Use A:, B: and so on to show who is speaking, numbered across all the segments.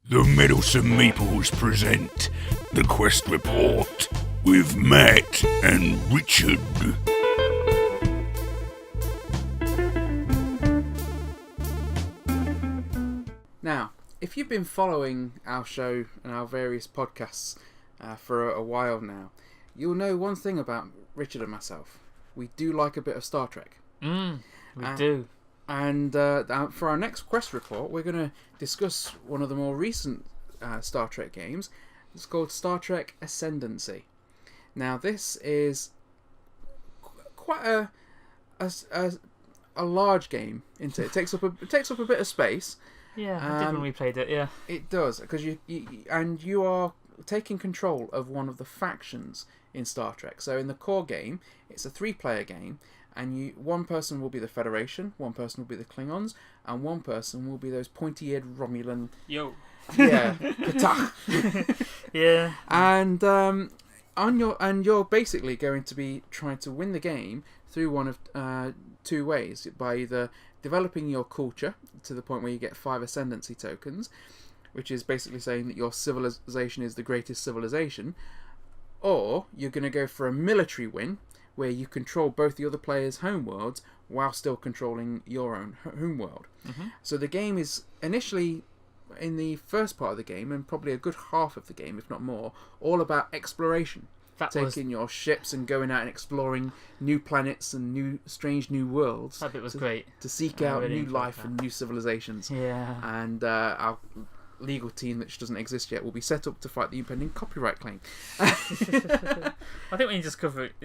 A: The Meddlesome Meeples present the Quest Report with Matt and Richard.
B: Now, if you've been following our show and our various podcasts for a while now, you'll know one thing about Richard and myself. We do like a bit of Star Trek.
C: We do.
B: And for our next Quest Report, we're going to discuss one of the more recent Star Trek games. It's called Star Trek Ascendancy. Now, this is quite a large game, isn't it? It takes up a bit of space.
C: Yeah, I did when we played it. Yeah,
B: it does, because you are taking control of one of the factions in Star Trek. So in the core game, it's a 3-player game, and one person will be the Federation, one person will be the Klingons, and one person will be those pointy-eared Romulan.
C: Yo.
B: Yeah, Patach.
C: Yeah.
B: And you're basically going to be trying to win the game through one of two ways: by either developing your culture to the point where you get 5 ascendancy tokens, which is basically saying that your civilization is the greatest civilization, or you're going to go for a military win where you control both the other players' homeworlds while still controlling your own homeworld. Mm-hmm. So the game is initially, in the first part of the game, and probably a good half of the game, if not more, all about exploration. Taking your ships and going out and exploring new planets and strange new worlds.
C: That bit was great.
B: To seek out new life and new civilizations.
C: Yeah.
B: And our legal team, which doesn't exist yet, will be set up to fight the impending copyright claim.
C: I think when you're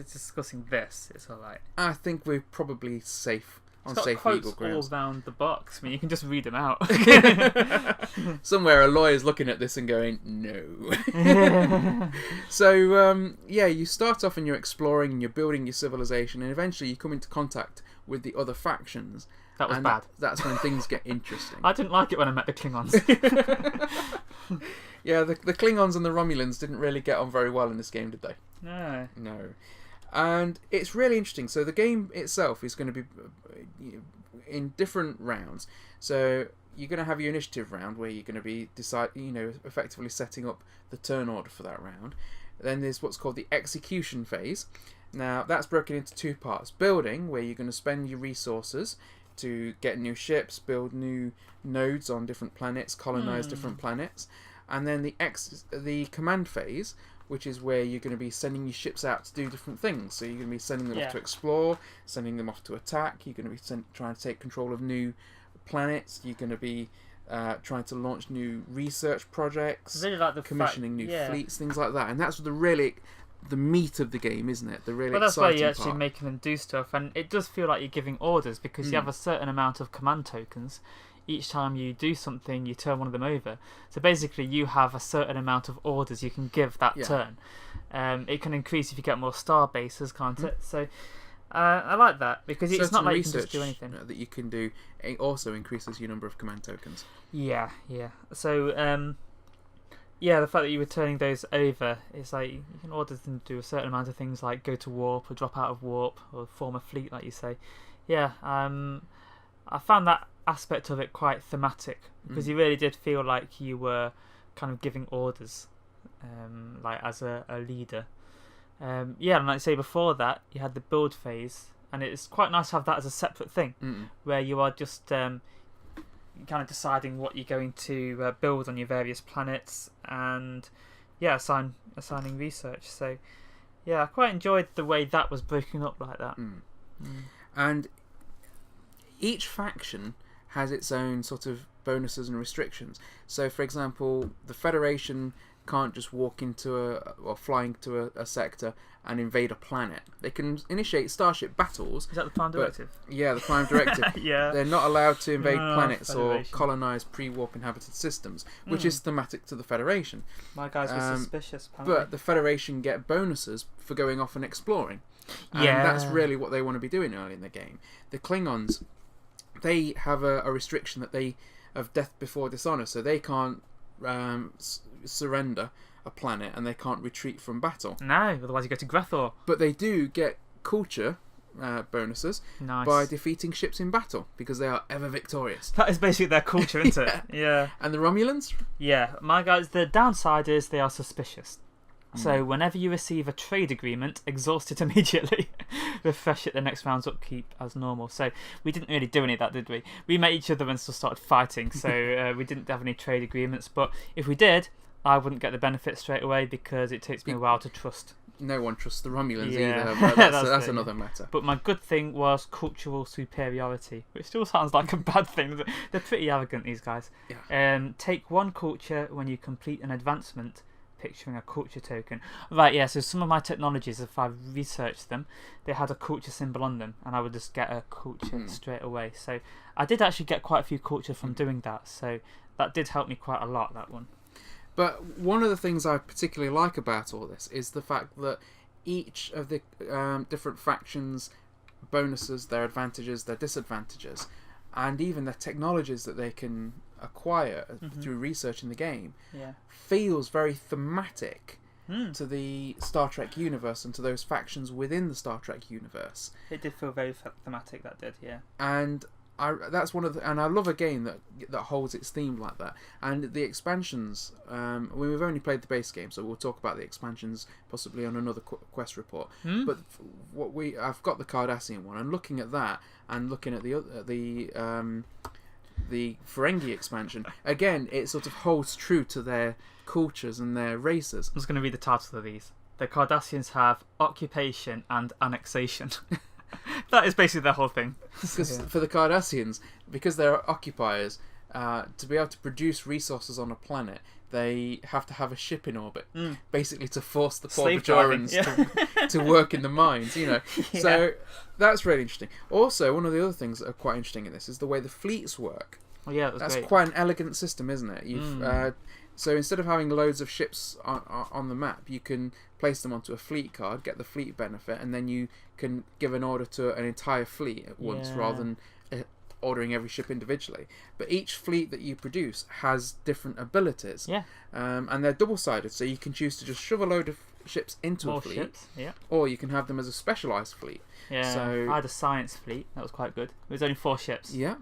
C: discussing this, it's alright.
B: I think we're probably safe.
C: It's got
B: safe
C: quotes
B: legal grounds
C: all round the box. I mean, you can just read them out.
B: Somewhere a lawyer's looking at this and going, no. So, you start off and you're exploring and you're building your civilization, and eventually you come into contact with the other factions.
C: That was bad.
B: That's when things get interesting.
C: I didn't like it when I met the Klingons.
B: Yeah, the Klingons and the Romulans didn't really get on very well in this game, did they?
C: No.
B: And it's really interesting. So the game itself is going to be in different rounds. So you're going to have your initiative round where you're going to be effectively setting up the turn order for that round. Then there's what's called the execution phase. Now that's broken into 2 parts: building, where you're going to spend your resources to get new ships, build new nodes on different planets, colonize different planets, and then the command phase, which is where you're going to be sending your ships out to do different things. So you're going to be sending them off to explore, sending them off to attack. You're going to be trying to take control of new planets. You're going to be trying to launch new research projects,
C: really like
B: commissioning new fleets, things like that. And that's the meat of the game, isn't it? The really
C: well, that's why you're
B: exciting
C: actually
B: part.
C: making them do stuff, and it does feel like you're giving orders because you have a certain amount of command tokens. Each time you do something, you turn one of them over. So basically, you have a certain amount of orders you can give that turn. It can increase if you get more star bases, can't it? So I like that because it's not like you can just do anything.
B: That you can do. It also increases your number of command tokens.
C: Yeah. So the fact that you were turning those over, it's like you can order them to do a certain amount of things, like go to warp or drop out of warp or form a fleet, like you say. Yeah. I found that aspect of it quite thematic because you really did feel like you were kind of giving orders, like as a leader. And like I say, before that you had the build phase, and it's quite nice to have that as a separate thing where you are just kind of deciding what you're going to build on your various planets and assigning research. So I quite enjoyed the way that was broken up like that.
B: And each faction has its own sort of bonuses and restrictions. So, for example, the Federation can't just walk into or fly into a sector and invade a planet. They can initiate starship battles.
C: Is that the Prime Directive?
B: Yeah, the Prime Directive.
C: Yeah.
B: They're not allowed to invade planets
C: Federation.
B: or colonize pre-warp inhabited systems, which is thematic to the Federation.
C: My guys were suspicious, apparently.
B: But the Federation get bonuses for going off and exploring. And that's really what they want to be doing early in the game. The Klingons, they have a restriction that they of death before dishonor, so they can't surrender a planet and they can't retreat from battle.
C: No, otherwise you go to Grethor.
B: But they do get culture bonuses
C: Nice.
B: by defeating ships in battle, because they are ever victorious.
C: That is basically their culture, isn't it? Yeah.
B: And the Romulans?
C: Yeah, my guys, the downside is they are suspicious. So whenever you receive a trade agreement, exhaust it immediately. Refresh it the next round's upkeep as normal. So we didn't really do any of that, did we? We met each other and still started fighting, so we didn't have any trade agreements. But if we did, I wouldn't get the benefit straight away because it takes me a while to trust.
B: No one trusts the Romulans
C: Yeah.
B: either, but that's another matter.
C: But my good thing was cultural superiority, which still sounds like a bad thing. They're pretty arrogant, these guys.
B: Yeah.
C: Take one culture when you complete an advancement, picturing a culture token. Right, yeah, so some of my technologies, if I researched them, they had a culture symbol on them, and I would just get a culture straight away. So I did actually get quite a few culture from doing that, so that did help me quite a lot, that one.
B: But one of the things I particularly like about all this is the fact that each of the different factions' bonuses, their advantages, their disadvantages, and even the technologies that they can acquire through research in the game feels very thematic to the Star Trek universe and to those factions within the Star Trek universe.
C: It did feel very thematic, that did, yeah.
B: And that's one of the, and I love a game that holds its theme like that. And the expansions, we've only played the base game, so we'll talk about the expansions possibly on another quest report. But I've got the Cardassian one, and looking at that and looking at the Ferengi expansion, again, it sort of holds true to their cultures and their races.
C: I'm just going to read the title of these. The Cardassians have occupation and annexation. That is basically their whole thing.
B: Because for the Cardassians, because they're occupiers, to be able to produce resources on a planet, they have to have a ship in orbit, basically to force the poor Bajorans to work in the mines, you know.
C: Yeah.
B: So that's really interesting. Also, one of the other things that are quite interesting in this is the way the fleets work.
C: Oh, yeah,
B: that's
C: great.
B: quite an elegant system, isn't it? You've so instead of having loads of ships on the map, you can place them onto a fleet card, get the fleet benefit, and then you can give an order to an entire fleet at once rather than ordering every ship individually. But each fleet that you produce has different abilities, and they're double-sided, so you can choose to just shove a load of ships into a fleet, or you can have them as a specialised fleet.
C: Yeah,
B: so
C: I had a science fleet, that was quite good. It was only 4 ships.
B: Yeah.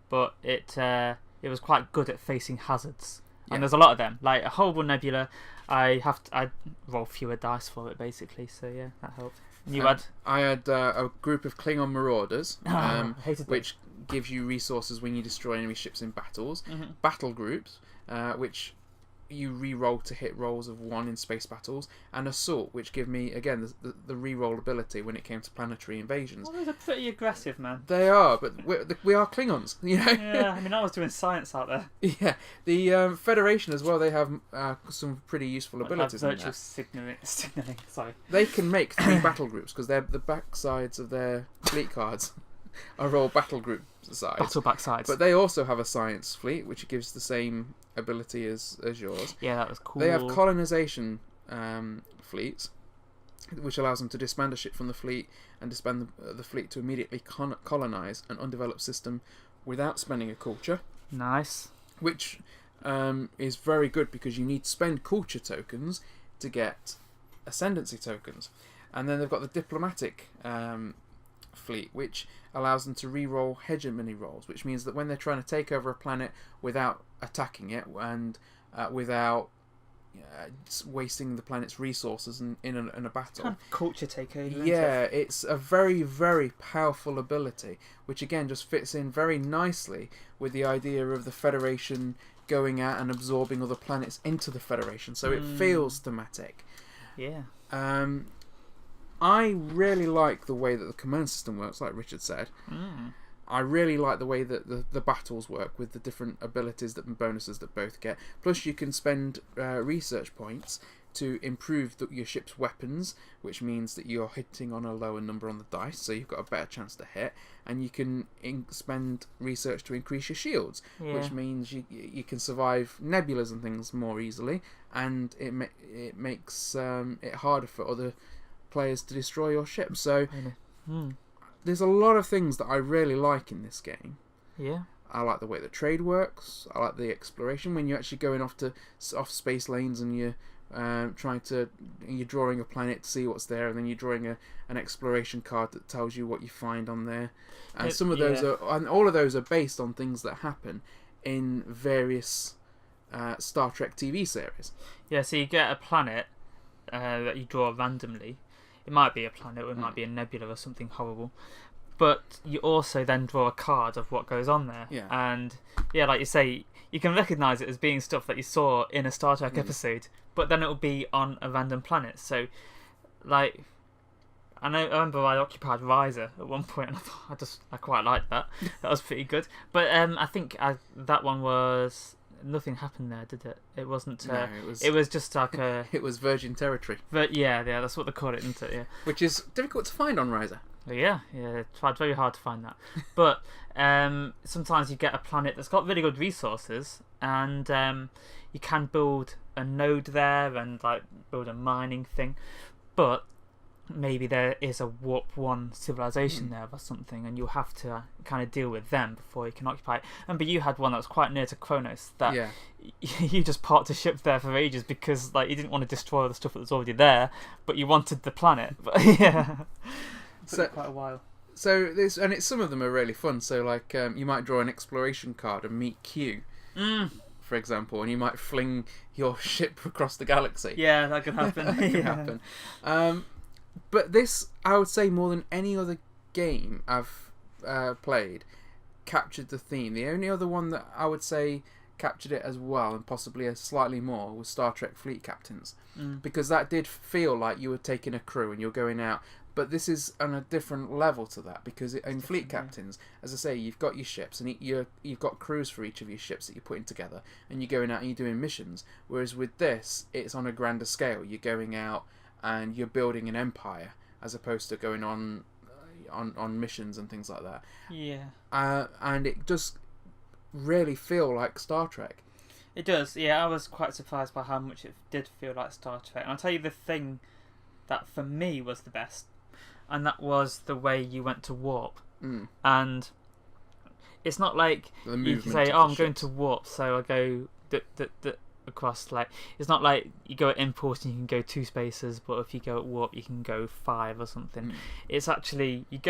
C: But it was quite good at facing hazards. And there's a lot of them. Like a horrible nebula, I roll fewer dice for it basically. So yeah, that helped. And
B: I had a group of Klingon marauders, which
C: them.
B: gives you resources when you destroy enemy ships in battles. Battle groups, which you re-roll to hit rolls of 1 in space battles, and assault, which give me again the re-roll ability when it came to planetary invasions.
C: Well, those are pretty aggressive, man.
B: They are, but we are Klingons, you know.
C: Yeah, I mean, I was doing science out there.
B: Yeah, the Federation as well. They have some pretty useful abilities.
C: Like virtual signaling. Sorry.
B: They can make 3 battle groups because they're the backsides of their fleet cards are all battle group sides.
C: Battle backsides.
B: But they also have a science fleet, which gives the same ability as yours.
C: Yeah, that was cool.
B: They have colonization fleets, which allows them to disband a ship from the fleet and disband the fleet to immediately colonize an undeveloped system without spending a culture.
C: Nice.
B: Which is very good because you need to spend culture tokens to get ascendancy tokens. And then they've got the diplomatic fleet, which allows them to re-roll hegemony rolls, which means that when they're trying to take over a planet without attacking it and without wasting the planet's resources in a battle.
C: Kind of culture takeover.
B: Yeah, it's a very, very powerful ability, which again just fits in very nicely with the idea of the Federation going out and absorbing other planets into the Federation, so it feels thematic.
C: Yeah.
B: I really like the way that the command system works, like Richard said. I really like the way that the battles work with the different abilities and bonuses that both get. Plus, you can spend research points to improve your ship's weapons, which means that you're hitting on a lower number on the dice, so you've got a better chance to hit. And you can spend research to increase your shields, which means you can survive nebulas and things more easily, and it makes it harder for other players to destroy your ship. So there's a lot of things that I really like in this game.
C: Yeah.
B: I like the way the trade works. I like the exploration when you're actually going off space lanes and you're You're drawing a planet to see what's there, and then you're drawing an exploration card that tells you what you find on there. And some of those and all of those are based on things that happen in various Star Trek TV series.
C: Yeah, so you get a planet that you draw randomly. It might be a planet, or it might be a nebula or something horrible. But you also then draw a card of what goes on there.
B: Yeah.
C: And yeah, like you say, you can recognise it as being stuff that you saw in a Star Trek episode, but then it will be on a random planet. So, like, I remember I occupied Riser at one point, and I quite liked that. That was pretty good. But I think that one was... Nothing happened there, did it? It wasn't.
B: No,
C: it was just like a.
B: It was Virgin Territory.
C: But yeah, that's what they call it, isn't it? Yeah.
B: Which is difficult to find on Riser.
C: Yeah, tried very hard to find that. But sometimes you get a planet that's got really good resources, and you can build a node there and like build a mining thing. But maybe there is a Warp 1 civilization there or something, and you'll have to kind of deal with them before you can occupy it. But you had one that was quite near to Kronos that you just parked a ship there for ages because like you didn't want to destroy the stuff that was already there, but you wanted the planet. But yeah,
B: so
C: quite a while.
B: So some of them are really fun. So like you might draw an exploration card and meet Q. For example, and you might fling your ship across the galaxy.
C: Yeah, that could happen.
B: That could happen. But this, I would say, more than any other game I've played, captured the theme. The only other one that I would say captured it as well, and possibly slightly more, was Star Trek Fleet Captains. Because that did feel like you were taking a crew and you're going out. But this is on a different level to that, because in Fleet Captains, as I say, you've got your ships, and you've got crews for each of your ships that you're putting together, and you're going out and you're doing missions. Whereas with this, it's on a grander scale. You're going out and you're building an empire, as opposed to going on missions and things like that.
C: Yeah.
B: And it does really feel like Star Trek.
C: It does, yeah. I was quite surprised by how much it did feel like Star Trek. And I'll tell you the thing that for me was the best, and that was the way you went to warp. And it's not like you can say, I'm going to warp, so I go across. Like, it's not like you go at import and you can go 2 spaces, but if you go at warp you can go 5 or something. It's actually you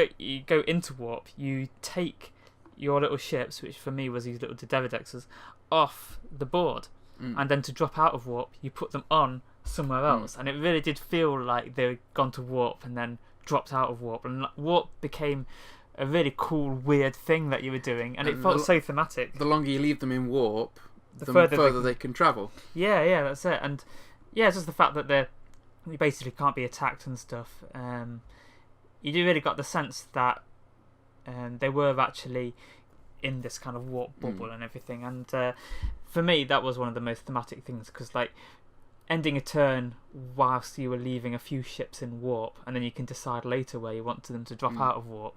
C: go into warp, you take your little ships, which for me was these little Devidexes, off the board, and then to drop out of warp you put them on somewhere else. And it really did feel like they'd gone to warp and then dropped out of warp, and warp became a really cool, weird thing that you were doing, and it felt so thematic.
B: The longer you leave them in warp, the further they can travel. Yeah,
C: that's it. And yeah, it's just the fact that you basically can't be attacked and stuff. You do really got the sense that they were actually in this kind of warp bubble and everything. And for me, that was one of the most thematic things, because like ending a turn whilst you were leaving a few ships in warp, and then you can decide later where you want them to drop out of warp.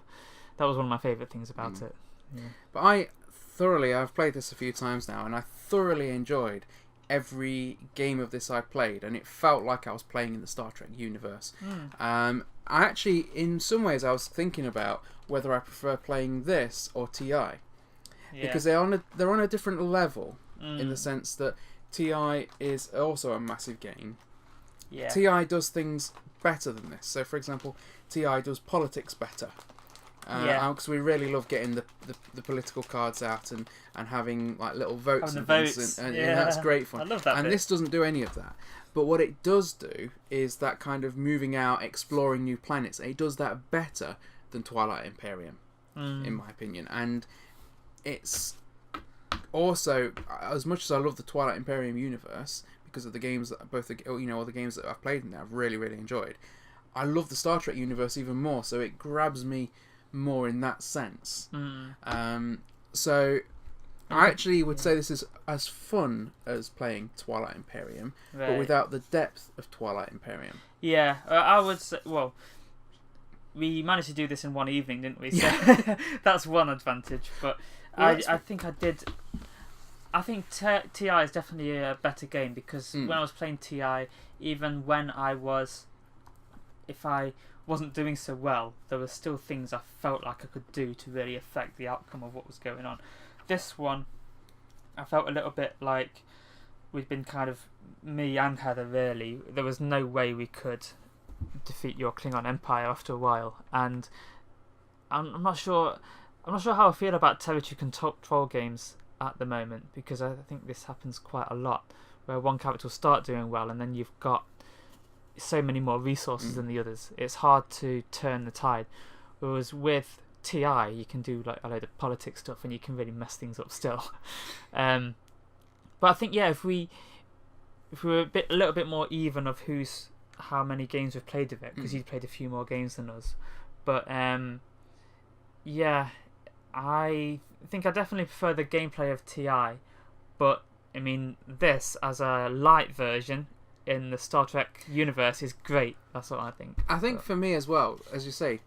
C: That was one of my favourite things about it. Yeah.
B: But I've played this a few times now, and I thoroughly enjoyed every game of this I played, and it felt like I was playing in the Star Trek universe. I actually, in some ways, I was thinking about whether I prefer playing this or TI, because they're on a different level in the sense that TI is also a massive game.
C: Yeah.
B: TI does things better than this. So, for example, TI does politics better. Because we really love getting the political cards out and having like little votes and things, and that's great fun.
C: I love that.
B: And
C: bit.
B: This doesn't do any of that. But what it does do is that kind of moving out, exploring new planets. It does that better than Twilight Imperium, in my opinion. And it's also, as much as I love the Twilight Imperium universe because of the games that all the games that I've played in there, I've really, really enjoyed. I love the Star Trek universe even more, so it grabs me more in that sense. So I actually would say this is as fun as playing Twilight Imperium, but without the depth of Twilight Imperium.
C: Yeah, I would say, well, we managed to do this in one evening, didn't we? So that's one advantage. But I think I did. I think TI is definitely a better game, because when I was playing TI, even when if I wasn't doing so well, there were still things I felt like I could do to really affect the outcome of what was going on. This one, I felt a little bit like we'd been kind of me and Heather, really, there was no way we could defeat your Klingon Empire after a while, and I'm not sure how I feel about territory control games at the moment, because I think this happens quite a lot, where one character will start doing well, and then you've got so many more resources than the others. It's hard to turn the tide. Whereas with TI, you can do like a load of politics stuff, and you can really mess things up still. But I think if we were a little bit more even of how many games we've played of it, because you've played a few more games than us. But I think I definitely prefer the gameplay of TI. But I mean, this as a light version in the Star Trek universe is great. That's what I think.
B: I think for me as well, as you say,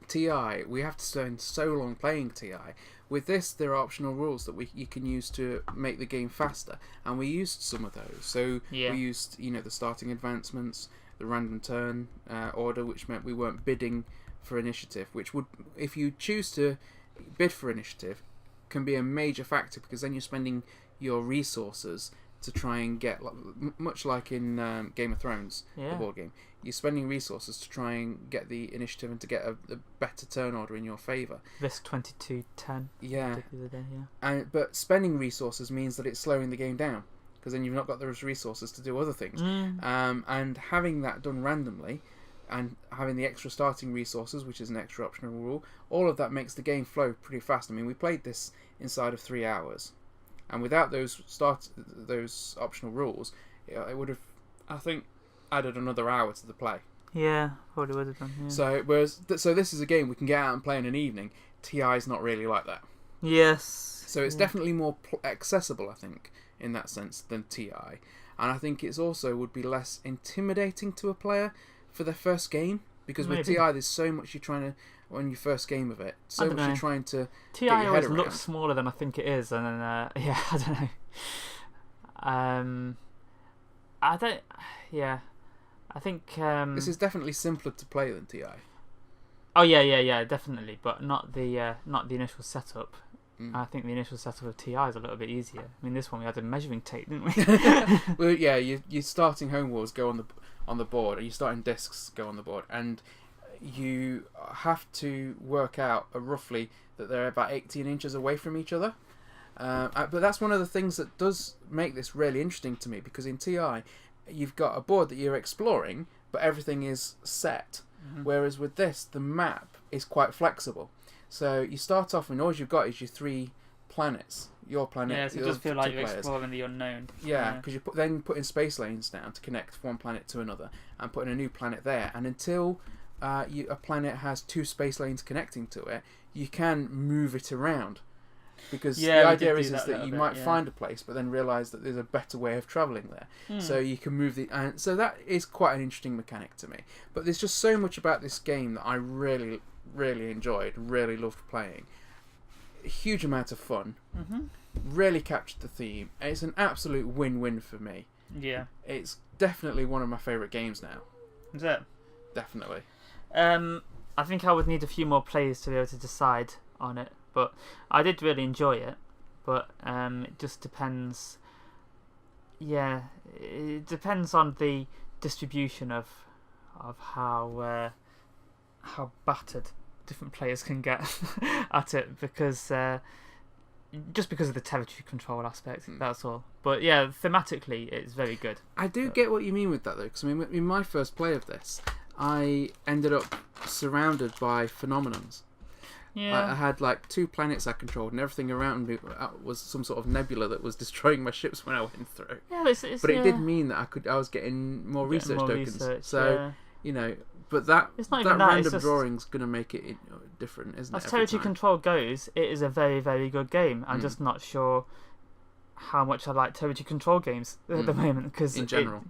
B: TI, we have to spend so long playing TI. With this, there are optional rules that you can use to make the game faster, and we used some of those. So we used, the starting advancements, the random turn order, which meant we weren't bidding for initiative, which would, if you choose to bid for initiative, can be a major factor, because then you're spending your resources to try and get, much like in Game of Thrones, the board game, you're spending resources to try and get the initiative and to get a better turn order in your favour.
C: Risk 22-10.
B: Yeah.
C: The other day,
B: but spending resources means that it's slowing the game down, because then you've not got those resources to do other things. And having that done randomly, and having the extra starting resources, which is an extra optional rule, all of that makes the game flow pretty fast. I mean, we played this inside of 3 hours, and without those optional rules, it would have, I think, added another hour to the play.
C: Yeah, probably would have done. Yeah.
B: So this is a game we can get out and play in an evening. TI is not really like that.
C: Yes.
B: So it's definitely more accessible, I think, in that sense, than TI, and I think it's also would be less intimidating to a player for their first game, because with TI there's so much you're trying to, on your first game of it, so much you're trying to
C: TI
B: get your head
C: always
B: around.
C: looks smaller than I think it is, and then I don't know. I think
B: this is definitely simpler to play than TI.
C: Oh yeah, definitely, but not the initial setup. I think the initial setup of TI is a little bit easier. I mean, this one we had a measuring tape, didn't we?
B: Well, yeah, your starting home walls go on the board, and your starting discs go on the board, and you have to work out roughly that they're about 18 inches away from each other. But that's one of the things that does make this really interesting to me, because in TI, you've got a board that you're exploring, but everything is set. Whereas with this, the map is quite flexible. So you start off and all you've got is your 3 planets. Your planet.
C: Yeah, so it does feel like you're exploring the unknown.
B: Yeah, because you're putting space lanes down to connect one planet to another, and putting a new planet there. And until a planet has 2 space lanes connecting to it, you can move it around. Because the idea is that you might find a place, but then realise that there's a better way of travelling there. So you can move and so that is quite an interesting mechanic to me. But there's just so much about this game that I really, really enjoyed, really loved playing. A huge amount of fun. Really captured the theme. It's an absolute win-win for me.
C: Yeah.
B: It's definitely one of my favourite games now.
C: Is it?
B: Definitely.
C: I think I would need a few more plays to be able to decide on it. But I did really enjoy it, but it just depends. Yeah, it depends on the distribution of how battered different players can get at it, because just because of the territory control aspect. That's all. But yeah, thematically, it's very good.
B: I do get what you mean with that, though, because I mean, in my first play of this, I ended up surrounded by phenomenons.
C: Yeah.
B: I had like 2 planets I controlled, and everything around me was some sort of nebula that was destroying my ships when I went through.
C: Yeah,
B: but it did mean that I was getting more research tokens. So but that random drawing's going to make it different, isn't it?
C: As territory control goes, it is a very, very good game. I'm just not sure how much I like territory control games at the moment, because
B: in general,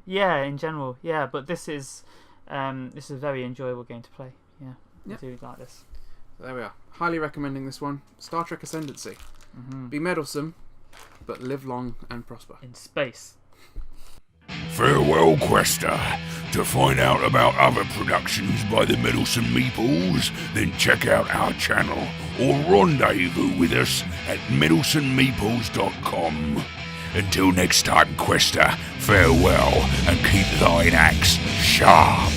C: but this is a very enjoyable game to play. I do like this.
B: There we are. Highly recommending this one. Star Trek Ascendancy. Be meddlesome, but live long and prosper.
C: In space.
A: Farewell, Quester. To find out about other productions by the Meddlesome Meeples, then check out our channel or rendezvous with us at meddlesomemeeples.com. Until next time, Quester, farewell, and keep thine axe sharp.